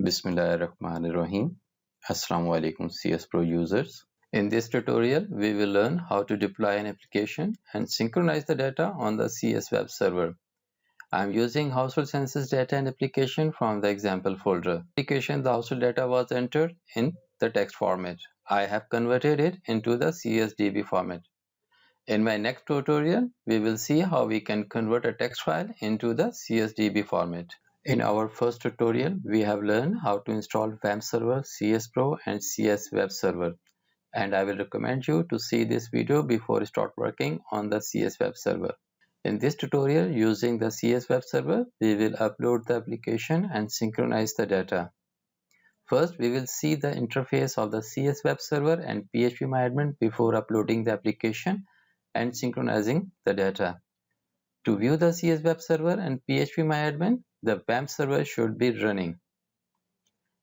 Bismillahirrahmanirrahim. Assalamu alaikum CSPro users. In this tutorial, we will learn how to deploy an application and synchronize the data on the CSWeb server. I am using household census data and application from the example folder. Application, the household data was entered in the text format. I have converted it into the CSDB format. In my next tutorial, we will see how we can convert a text file into the CSDB format. In our first tutorial, we have learned how to install Wampserver, CSPro and CSWeb Server, and I will recommend you to see this video before you start working on the CSWeb Server. In this tutorial, using the CSWeb Server, we will upload the application and synchronize the data. First, we will see the interface of the CSWeb Server and phpMyAdmin before uploading the application and synchronizing the data. To view the CSWeb Server and phpMyAdmin, the Wampserver should be running.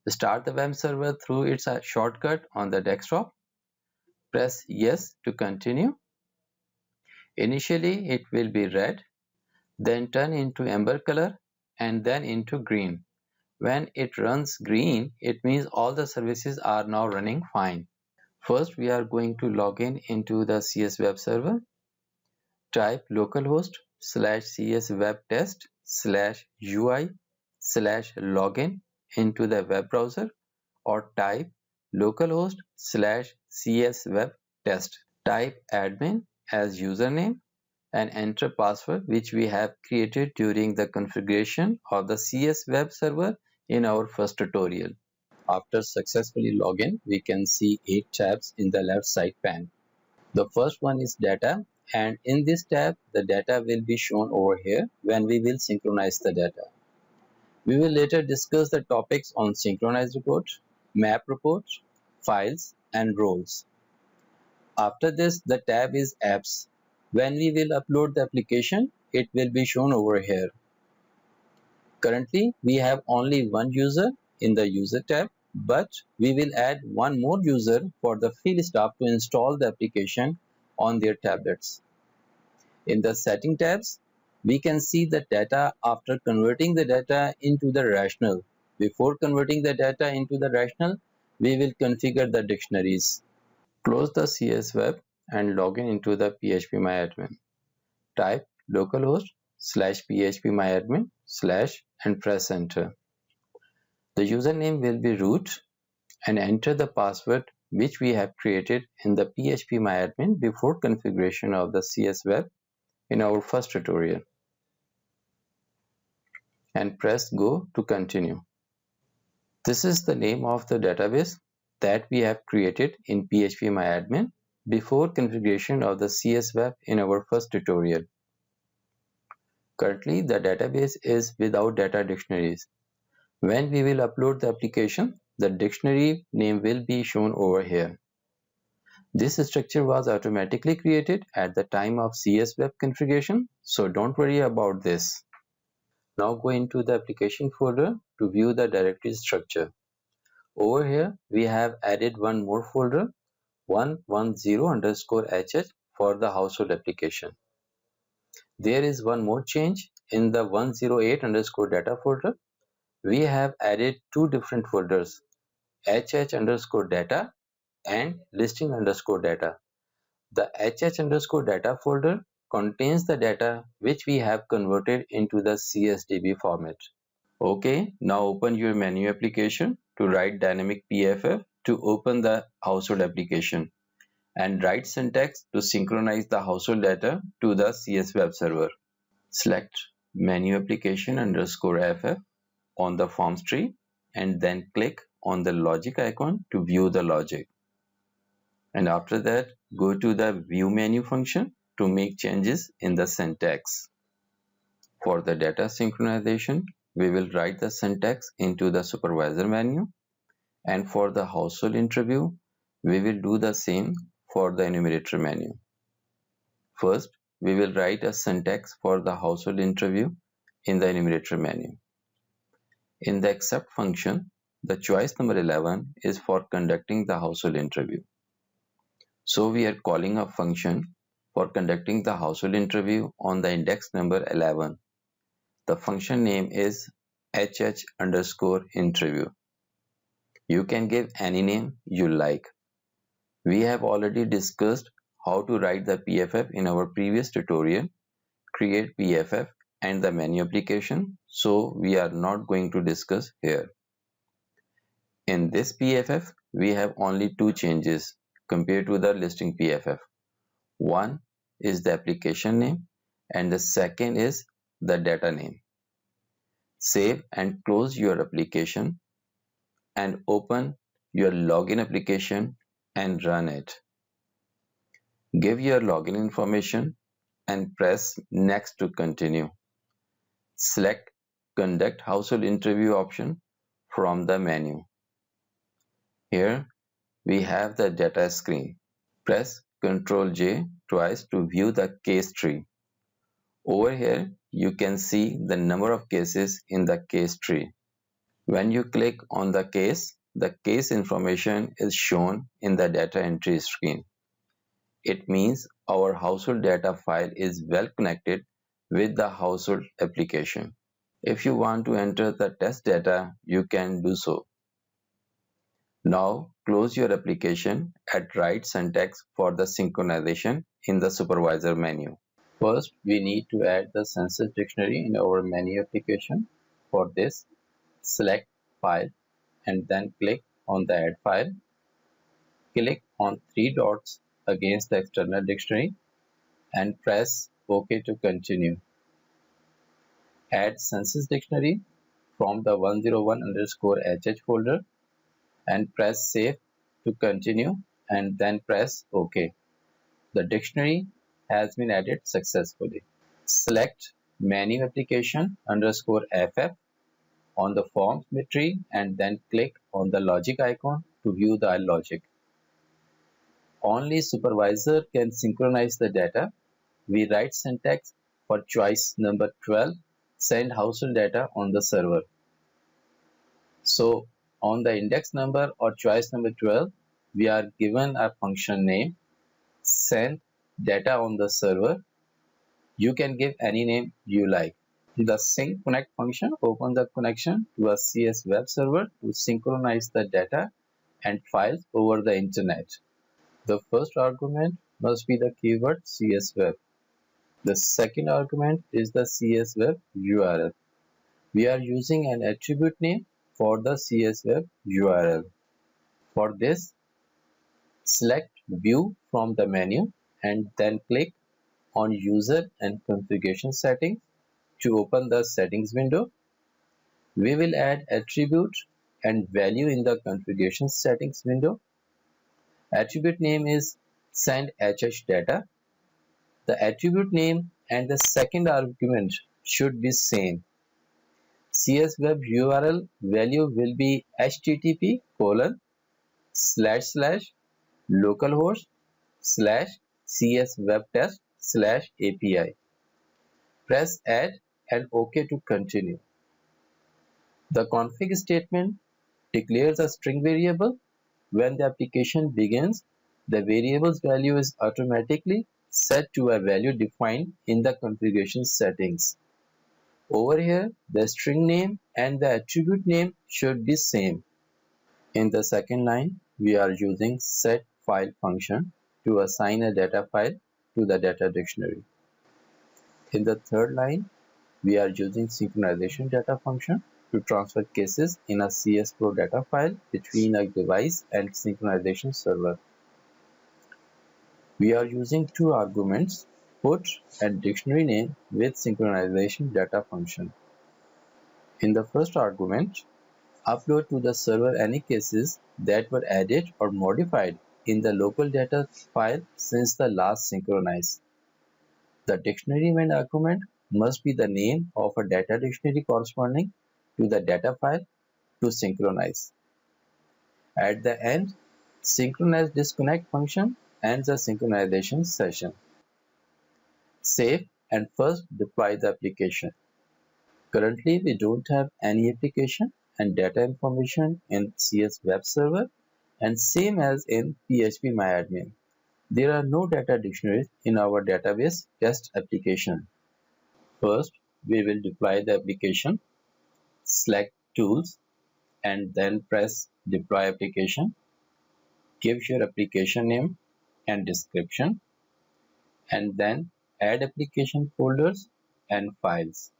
Start the Wampserver through its shortcut on the desktop. Press Yes to continue. Initially, it will be red, then turn into amber color, and then into green. When it runs green, it means all the services are now running fine. First, we are going to log in into the CSWeb Server. Type localhost/cswebtest/ui/login into the web browser, or type localhost/cswebtest. Type admin as username and enter password which we have created during the configuration of the CSWeb Server in our first tutorial. After successfully login, we can see 8 tabs in the left side pane. The first one is data, and in this tab the data will be shown over here when we will synchronize the data. We will later discuss the topics on synchronized reports, map reports, files and roles. After this, the tab is apps. When we will upload the application, it will be shown over here. Currently, we have only one user in the user tab, but we will add one more user for the field staff to install the application on their tablets. In the setting tabs, we can see the data after converting the data into the rational. Before converting the data into the rational, we will configure the dictionaries. Close the CSWeb and log in into the phpMyAdmin. Type localhost/phpMyAdmin/ and press enter. The username will be root and enter the password which we have created in the phpMyAdmin before configuration of the CSWeb in our first tutorial, and press go to continue. This is the name of the database that we have created in phpMyAdmin before configuration of the CSWeb in our first tutorial. Currently, the database is without data dictionaries. When we will upload the application, the dictionary name will be shown over here. This structure was automatically created at the time of CSWeb configuration, so don't worry about this. Now go into the application folder to view the directory structure. Over here, we have added one more folder, 110_hh for the household application. There is one more change in the 108_data folder. We have added two different folders, hh_data and listing_data. The hh_data folder contains the data which we have converted into the CSDB format. Okay, now open your menu application to write dynamic PFF to open the household application, and write syntax to synchronize the household data to the CSWeb server. Select menu application_ff on the forms tree and then click on the logic icon to view the logic. And after that, go to the view menu function to make changes in the syntax. For the data synchronization, we will write the syntax into the supervisor menu, and for the household interview, we will do the same for the enumerator menu. First, we will write a syntax for the household interview in the enumerator menu. In the accept function, the choice number 11 is for conducting the household interview. So we are calling a function for conducting the household interview on the index number 11. The function name is hh_interview. You can give any name you like. We have already discussed how to write the PFF in our previous tutorial, create PFF and the menu application, so we are not going to discuss here. In this PFF, we have only two changes compared to the listing PFF. One is the application name and the second is the data name. Save and close your application and open your login application and run it. Give your login information and press next to continue. Select conduct household interview option from the menu. Here we have the data screen. Press Ctrl J twice to view the case tree. Over here you can see the number of cases in the case tree. When you click on the case information is shown in the data entry screen. It means our household data file is well connected with the household application. If you want to enter the test data, you can do so. Now close your application and write syntax for the synchronization in the supervisor menu. First, we need to add the census dictionary in our menu application. For this, select File and then click on the Add File. Click on three dots against the external dictionary and press OK to continue. Add census dictionary from the 101_HH folder and press Save to continue and then press OK. The dictionary has been added successfully. Select menu application _FF on the forms tree and then click on the logic icon to view the logic. Only supervisor can synchronize the data. We write syntax for choice number 12, send household data on the server. So on the index number or choice number 12, we are given a function name, send data on the server. You can give any name you like. The SyncConnect function opens the connection to a CSWeb server to synchronize the data and files over the internet. The first argument must be the keyword CSWeb. The second argument is the CSWeb URL. We are using an attribute name for the CSWeb URL. For this, select View from the menu and then click on User and Configuration Settings to open the settings window. We will add attribute and value in the configuration settings window. Attribute name is send HH data. The attribute name and the second argument should be same. CSWeb URL value will be http://localhost/cswebtest/api. Press add and OK to continue. The config statement declares a string variable. When the application begins, the variable's value is automatically set to a value defined in the configuration settings. Over here, the string name and the attribute name should be same. In the second line, we are using setFile function to assign a data file to the data dictionary. In the third line, we are using synchronization data function to transfer cases in a CSPro data file between a device and synchronization server. We are using two arguments, put and dictionary name with synchronization data function. In the first argument, upload to the server any cases that were added or modified in the local data file since the last synchronize. The dictionary main argument must be the name of a data dictionary corresponding to the data file to synchronize. At the end, synchronize disconnect function ends the synchronization session. Save and first deploy the application. Currently, we don't have any application and data information in CSWeb Server, and same as in phpMyAdmin. There are no data dictionaries in our database test application. First, we will deploy the application. Select Tools, and then press deploy application. Give your application name and description, and then add application folders and files.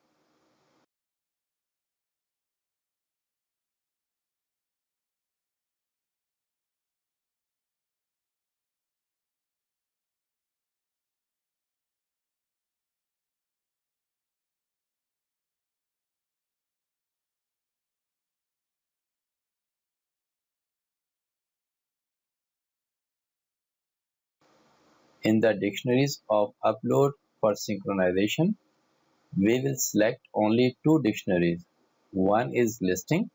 In the dictionaries of upload for synchronization, we will select only two dictionaries. One is listing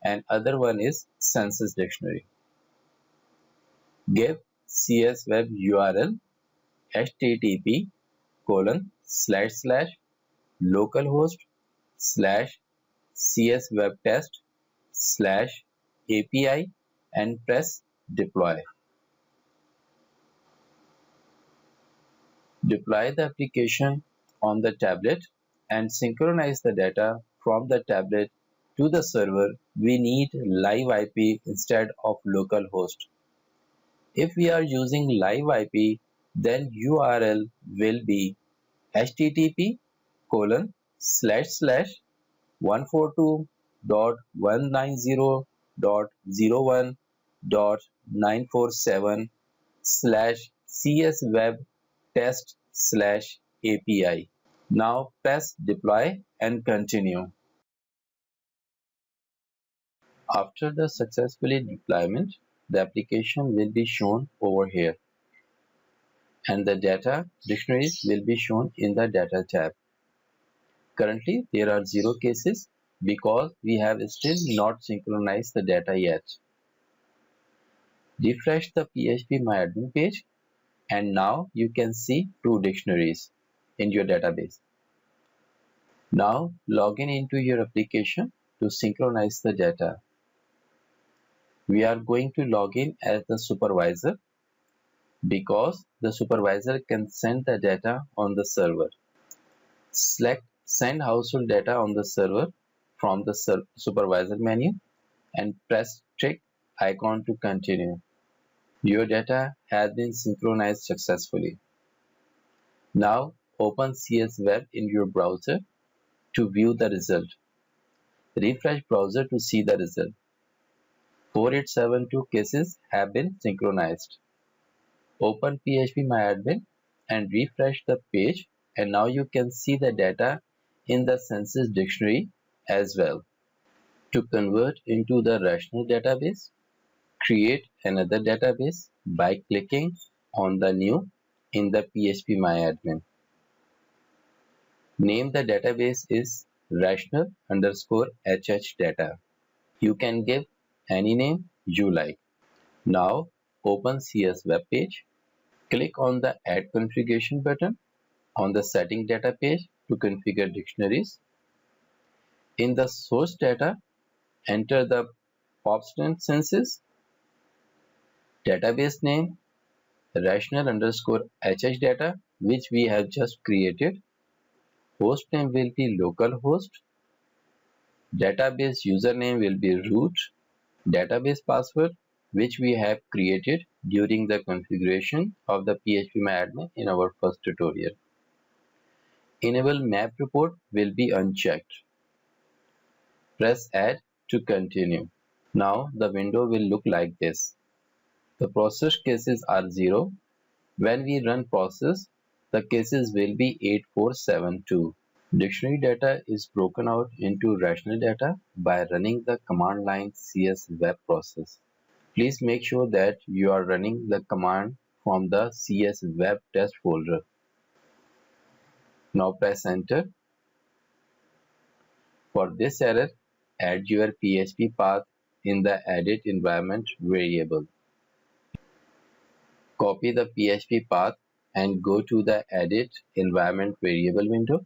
and other one is census dictionary. Give CSWeb URL http ://localhost /cswebtest/API and press deploy. Deploy the application on the tablet and synchronize the data from the tablet to the server. We need live IP instead of localhost. If we are using live IP, then URL will be http://142.190.0.1.947/cswebtest/API. Now press deploy and continue. After the successfully deployment, the application will be shown over here, and the data dictionaries will be shown in the data tab. Currently, there are 0 cases because we have still not synchronized the data yet. Refresh the phpMyAdmin page, and now you can see 2 dictionaries in your database. Now log in into your application to synchronize the data. We are going to log in as the supervisor because the supervisor can send the data on the server. Select Send Household Data on the Server from the supervisor menu and press tick icon to continue. Your data has been synchronized successfully. Now open CSWeb in your browser to view the result. Refresh browser to see the result. 4872 cases have been synchronized. Open phpMyAdmin and refresh the page, and now you can see the data in the census dictionary as well. To convert into the rational database, create another database by clicking on the new in the phpMyAdmin. Name the database is rational_hh_data. You can give any name you like. Now open CSWeb page. Click on the Add Configuration button on the Setting Data page to configure dictionaries. In the source data, enter the POP census, database name, rational_hh_data, which we have just created. Host name will be localhost. Database username will be root. Database password, which we have created during the configuration of the phpMyAdmin in our first tutorial. Enable map report will be unchecked. Press add to continue. Now the window will look like this. The process cases are 0. When we run process, the cases will be 8472. Dictionary data is broken out into rational data by running the command line CSWeb process. Please make sure that you are running the command from the CSWeb test folder. Now press enter. For this error, add your PHP path in the edit environment variable. Copy the PHP path and go to the edit environment variable window.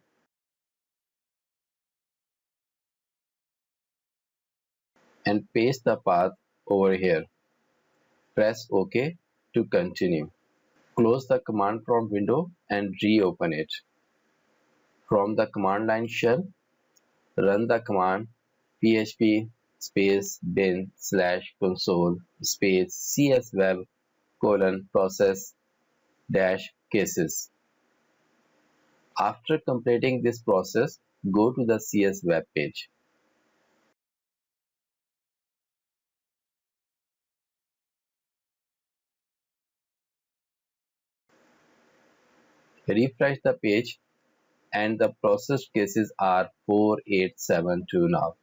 And paste the path over here. Press OK to continue. Close the command prompt window and reopen it. From the command line shell, run the command php space bin slash console space CSWeb process dash cases. After completing this process, go to the CS web page. Refresh the page and the processed cases are 4872 now.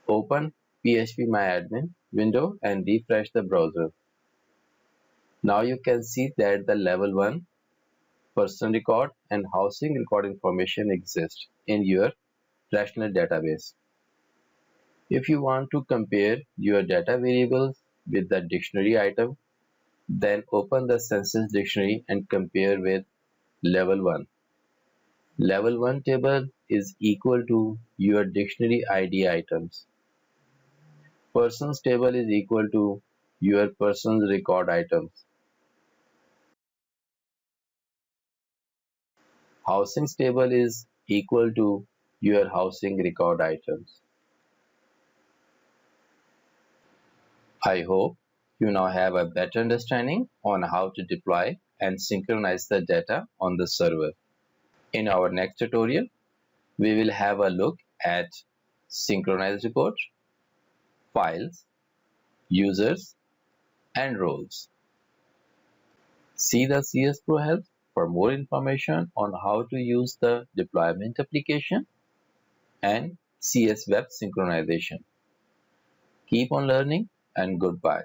Open phpMyAdmin window and refresh the browser. Now you can see that the level 1 person record and housing record information exist in your relational database. If you want to compare your data variables with the dictionary item, then open the census dictionary and compare with level 1. Level 1 table is equal to your dictionary ID items. Persons table is equal to your persons record items. Housings table is equal to your housing record items. I hope you now have a better understanding on how to deploy and synchronize the data on the server. In our next tutorial, we will have a look at synchronized reports, files, users, and roles. See the CSPro help for more information on how to use the deployment application and CSWeb synchronization. Keep on learning and goodbye.